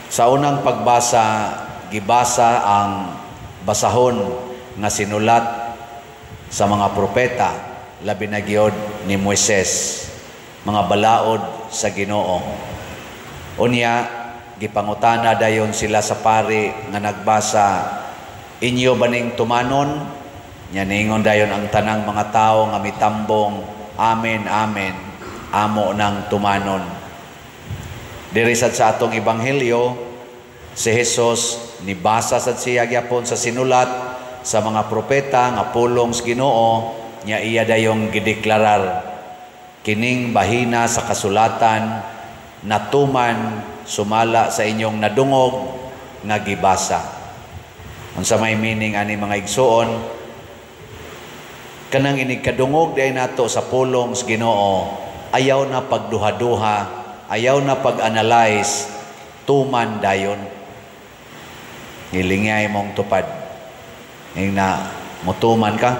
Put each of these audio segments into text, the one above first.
Sa unang pagbasa, gibasa ang basahon nga sinulat sa mga propeta, labi na gyud ni Moises, mga balaod sa Ginoo. Unya, gipangutana dayon sila sa pari nga nagbasa, inyo baning tumanon? Nya ningon dayon ang tanang mga tao nga mitambong, amen, amen, amo nang tumanon. Diri sad sa atong ebanghelyo, si Jesus nibasa sad siya gyapon sa sinulat sa mga propeta nga pulong sa Ginoo, nya iya dayong gideklarar, kining bahina sa kasulatan natuman sumala sa inyong nadungog nga gibasa. Unsa may meaning ani mga igsoon? Kanang inig kadungog day nato sa pulong sa Ginoo, ayaw na pagduha-duha, ayaw na pag-analyze, tuman dayon. Nilingay mong tupad. Ning na mutuman ka?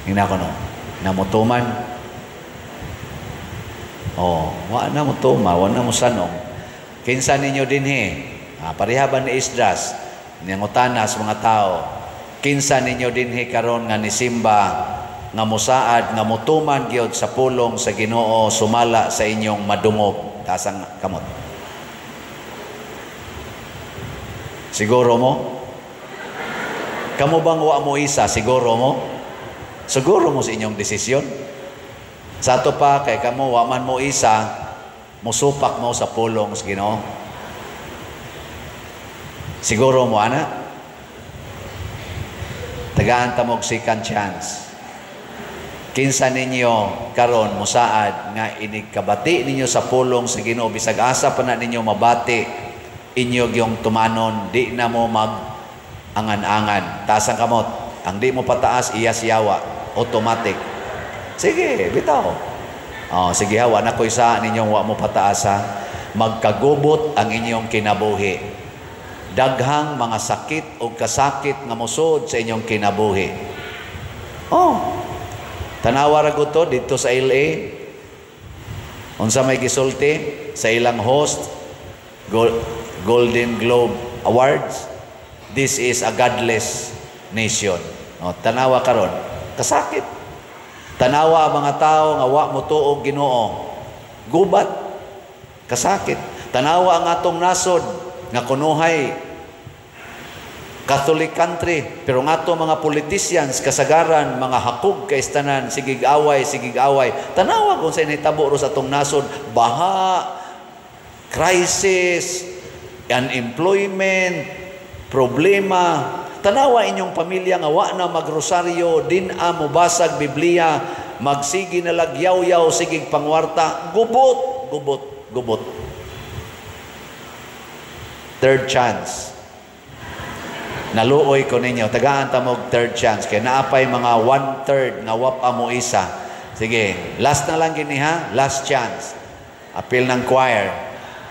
Ning na kuno, na mutuman. Oh, wa na mutuma, wa na musanong. Kinsa ninyo dinhi? Parehaban ni Esdras, nangutana sa mga tao. Kinsa ninyo dinhi karon nga nisimba nga musaad nga mutuman gyud sa pulong sa Ginoo sumala sa inyong madungog. Tasang kamot. Siguro mo? Kamo bang wa mo isa? Siguro mo? Siguro mo sa inyong desisyon? Sa ato pa, kay kamo wa man mo isa, musupak mo sa pulong sa Ginoo. Siguro mo, ana? Tagaan tamog second chance. Kinsa ninyo karon musaad nga inigkabati ninyo sa pulong sa Ginoo, bisag asa pa na ninyo mabati, inyo gyung tumanon, di na mo mag-angan-angan. Taas ang kamot. Ang di mo pataas, iya siyawa. Automatic. Sige, bitaw. Sige ha, wa na ko isa ninyong wa mo pataas ha. Magkagubot ang inyong kinabuhi. Daghang mga sakit o kasakit nga musod sa inyong kinabuhi. Tanawa ra to dito sa LA. Unsa may gisulti sa ilang host, Golden Globe Awards, this is a godless nation. Tanawa karon, kasakit. Tanawa ang mga tao nga wa mo tuog Ginoo, gubat, kasakit. Tanawa ang atong nasod nga kunuhay Catholic country, pero nga atong mga politicians kasagaran, mga hakog kaistanan, sigig away. Tanawa kung sa initabo sa atong nasod, baha, crisis, unemployment, problema. Tanawa inyong pamilya nga wa na magrosaryo, din-a mo basag Biblia, magsigi na lagyaw-yaw, sigig pangwarta, gubot. Third chance. Naluoy ko ninyo, tagaan tamog third chance, kaya naapay mga 1/3 nga wapa mo isa. Sige, last na lang gini ha, last chance. Appeal ng choir.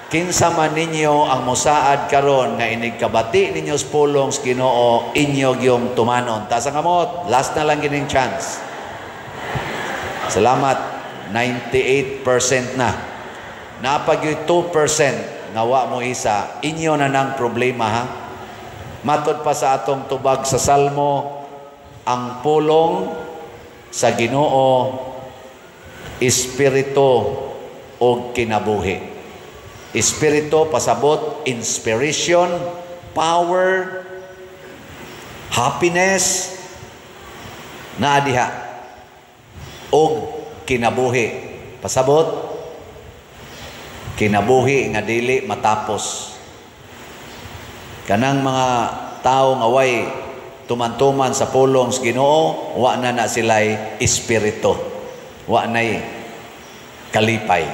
Kinsa man ninyo ang musaad karon nga inigkabati ninyo sa pulong sa Ginoo, inyo gyung tumanon. Taas ang kamot, last na lang gining chance. Salamat, 98% na. Napag 2% nga wa mo isa, inyo na nang problema ha. Matod pa sa atong tubag sa Salmo, ang pulong sa Ginoo, espiritu o kinabuhi. Espiritu, pasabot, inspiration, power, happiness, na adiha. O kinabuhi. Pasabot, kinabuhi nga dili matapos. Kanang mga tao nga way tuman-tuman sa pulong sa Ginoo, wa na sila'y espiritu. Wa na'y kalipay.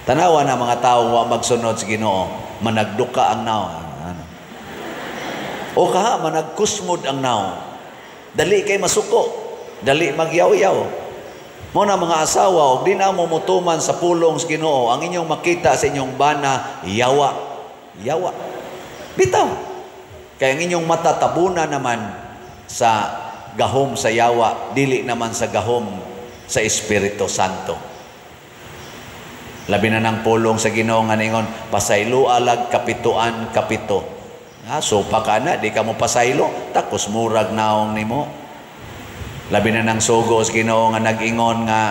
Tanawa na mga tao wa magsunod sa Ginoo, managduka ang naw. O kaha, managkusmod ang naw. Dali kay masuko, dali magyaw-yaw. Mo na mga asawa, og di na mo mutuman sa pulong sa Ginoo, ang inyong makita sa inyong bana, yawa. Bitaw. Kaya ang inyong mata tabuna naman sa gahom sa yawa, dili naman sa gahom sa Espiritu Santo. Labi na ng pulong sa Ginoo nga ningon, pasaylo alag kapituan kapito. So pa ka na, di ka mo pasaylo, takos murag naong nimo. Labi na ng sugo sa Ginoo nga nag-ingon nga,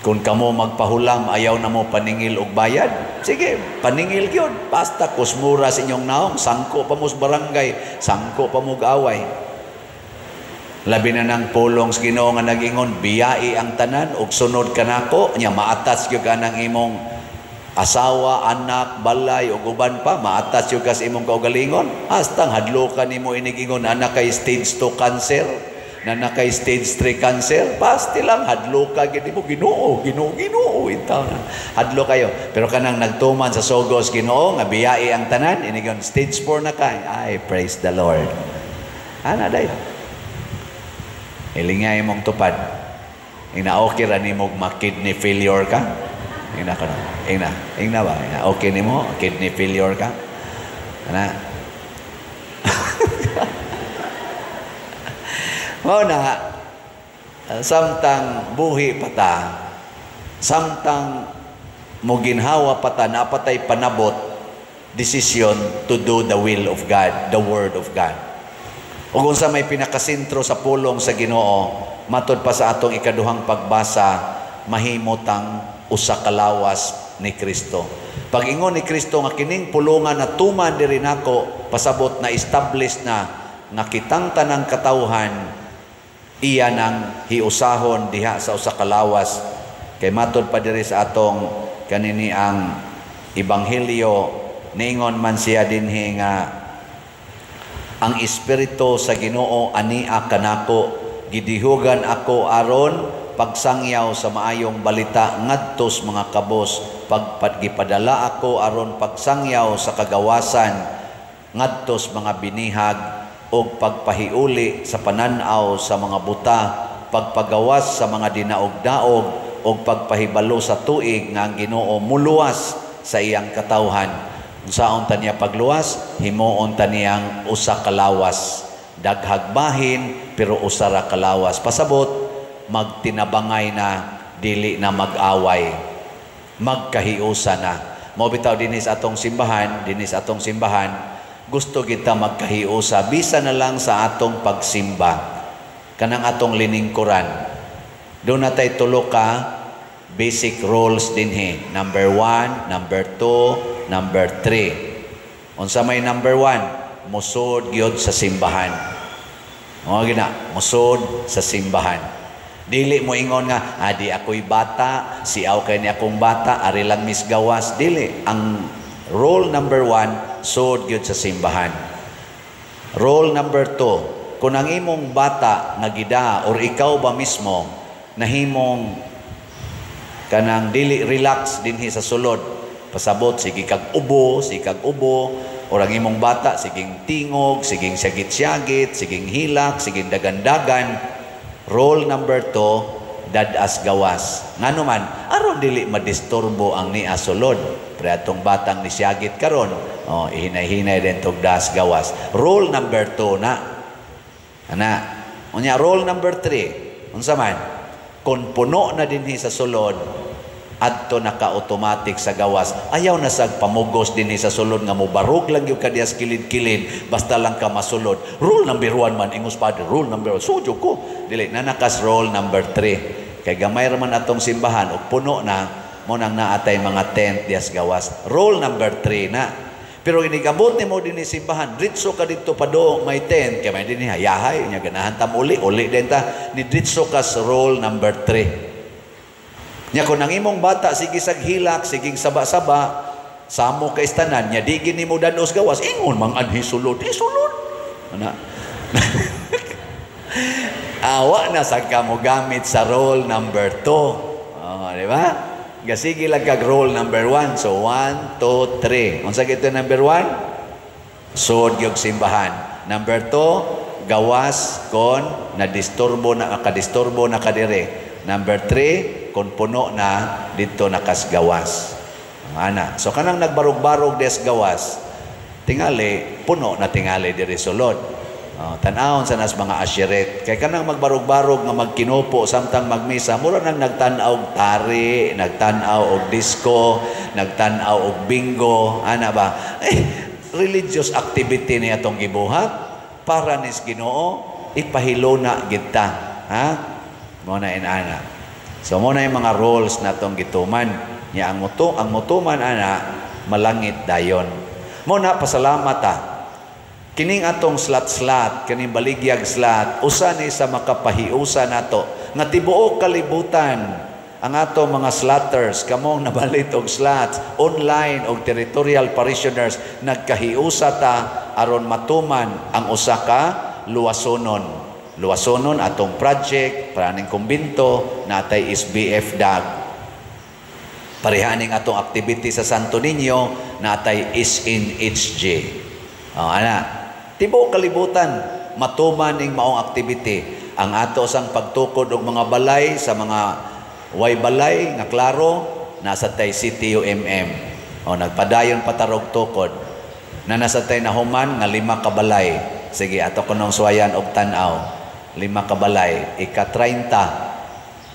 kung kamo magpahulam, ayaw na mo paningil og bayad. Sige, paningil yun. Basta kusmura sa inyong naong, sangko pa mo sa barangay, sangko pa mo gaway. Labi na ng pulong sa Ginoo nga nag-ingon, biyai ang tanan, og sunod ka nako, nya maatas yung ka ng imong asawa, anak, balay, o uban pa, maatas yung ka sa imong kaugalingon. Hastang hadlo ka ni mo inigingon, anak kay stage 2 cancer, na nakay stage 3 cancer, pasti lang, hadlo ka, gini mo, Ginoo, itaw na. Hadlo kayo. Pero kanang nagtuman sa sogos Ginoo, nga biyai ang tanan, inigon, stage 4 na kay, ay, praise the Lord. Ana dayo. Ilingay mong tupad. Ina-okay ra ni mo ma-kidney failure ka? Ina ka na. Ina ba? Okay ni mo? Kidney failure ka? Ana? Mao na, samtang buhi pata, samtang mo ginhawa pata, napatay panabot, decision to do the will of God, the word of God. O kung sa may pinakasentro sa pulong sa Ginoo, matod pa sa atong ikaduhang pagbasa, mahimotang usa ka lawas ni Kristo. Pag-ingon ni Kristo nga kining pulongan na tuman diri nako, pasabot na establish na nga kitang tanang katawhan iya nang hiusahon diha sa usa ka lawas. Kay matod pa diri sa atong kanini ang ebanghelyo, niingon man siya dinhi nga ang Espiritu sa Ginoo ania kanako, gidihugan ako aron pagsangyaw sa maayong balita ngadtos mga kabos, pagpadgipadala ako aron pagsangyaw sa kagawasan ngadtos mga binihag, o pagpahiuli sa pananaw sa mga buta, pagpagawas sa mga dinaog-daog, o pagpahibalo sa tuig nga ang Ginoo muluwas sa iyang katawhan. Unsaon ta niya pagluwas? Himuon ta niyang usa ka lawas. Daghag bahin pero usa ra ka lawas. Pasabot magtinabangay na, dili na mag-away. Magkahiusa na. Mao bitaw dinis atong simbahan, gusto kita magkahiusa bisa na lang sa atong pagsimba. Kanang atong liningkuran. Doon natay tulo ka basic rules dinhi. Number 1, number 2, number 3. Unsa may number 1? Musod gyud sa simbahan. O gina, musod sa simbahan. Dili mo ingon nga, di ako'y bata, siaw kay ni akong bata, ari lang misgawas. Dili. Ang rule number 1, sud gyud sa simbahan. Rule number 2, kung ang imong bata nagida or ikaw ba mismo nahimong kanang dili relax dinhi sa sulod, pasabot sige kag ubo, or ang imong bata siging tingog, siging syagit-syagit, siging hilak, siging dagan-dagan. Rule number 2, dadas gawas. Ngano man aron dili madisturbo ang niya sulod. Pre atong batang ni syagit karon, ihinay-hinay din tog das gawas. Rule number 2 na. Ana, unya rule number 3. Unsa man? Kung puno na dinhi sa sulod, adto naka-automatic sa gawas. Ayaw na sag pamugos dinhi sa sulod nga mo barog lang yung kadiyas kilid-kilid basta lang ka masulod. Rule number 1 man ingos pa, rule number 1. Sudyo ko. Dili na nakas rule number 3. Kay gamay ra man atong simbahan ug puno na mo nang naatay mga tent diyas gawas. Rule number 3 na. Pero inigabot ni mo din ni simbahan, dritso ka dito pa do, may tent, kaya may din ni hayahay, niya ganahan tam uli din ta, ni dritso ka sa rule number 3. Nya kung ang imong bata, sige saghilak, sige saba-saba, samo ka istanan, nya di gini mo danos gawas, ingon mang anhisulod, isulod. Ano? Awa na sa ka mo gamit sa rule number 2. Di ba? Sige lang kag rule number 1. So, 1, 2, 3. Unsa gito number 1? Sud gyud simbahan. Number 2, gawas kon nakadisturbo na kadire. Number 3, kon puno na dito nakas gawas. Ana. So kanang nagbarog-barog des gawas, tingali puno na tingali diri sulod. Tanawon sa nas mga asyeret. Kaya kanang magbarog-barog nga magkinupo samtang magmisa, mura nang nagtanaw og tari, nagtanaw og disco, nagtanaw og bingo, ana ba? Religious activity ni atong gibuhat para nis Ginoo ipahilona kita. Ha? Mo na inana. So mo na yung mga roles natong gituman. Nya ang mutuman ana malangit dayon. Mo na pasalamat ta. Kining atong slat-slat, kining baligyag slat, usa ni sa makapahiusa nato nga tibuok kalibutan ang ato mga slatters, kamong nabalit og slats, online og territorial parishioners, nagkahiusa ta aron matuman ang usa ka luwasonon. Luwasonon atong project, praning kumbinto, natay SBF DAG. Parihaning atong activity sa Santo Niño, natay SNHJ. Ana, tibuok kalibutan, matuman ning maong activity. Ang ato sang pagtukod og mga balay sa mga way balay nga klaro nasa tay CTUMM. Nagpadayon patarog tukod. Na nasa tay nahuman nga 5 ka balay. Sige, ato kunong suwayan og tan-aw. 5 ka balay, ika-30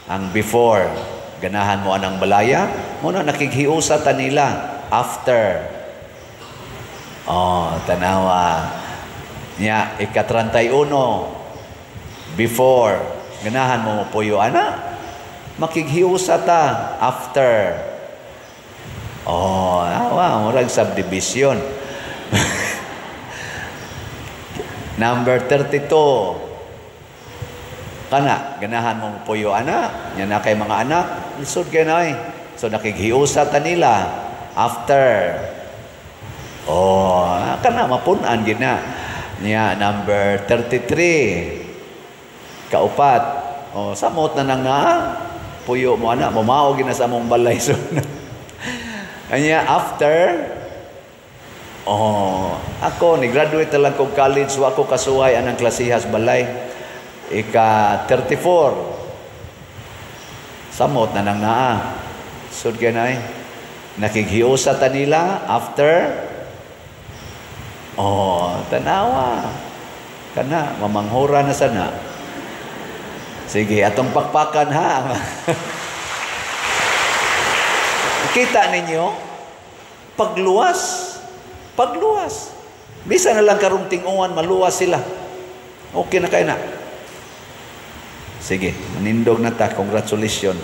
ang before ganahan mo anang balaya, mo na nakighiusa ta nila after. Tanawa. Nya, ika-31 before ganahan mo puyo ana, makighiusa ta after. Murag subdivision. Number 32. Kana, ganahan mong puyo ana, nya na kay mga anak, lisod kay na So nakighiusa ta nila after. Kana mapunan gid na. Nya number 33. Kaupat. Samot na nang puyo mo ana, mamao gid na sa among balay so. Anya after ako ni graduate lang kog college, wa ko kasuway anang klasihas balay. Ika-34. Samot na nang Sud kay na nakighiusa ta nila after. Tanawa. Kana mamanghura na sana. Sige, atong pakpakan ha. Kita ninyo pagluwas. Bisa na lang karong ting-uwan maluwas sila. Okay na kayo na. Sige, manindog na ta. Congratulations.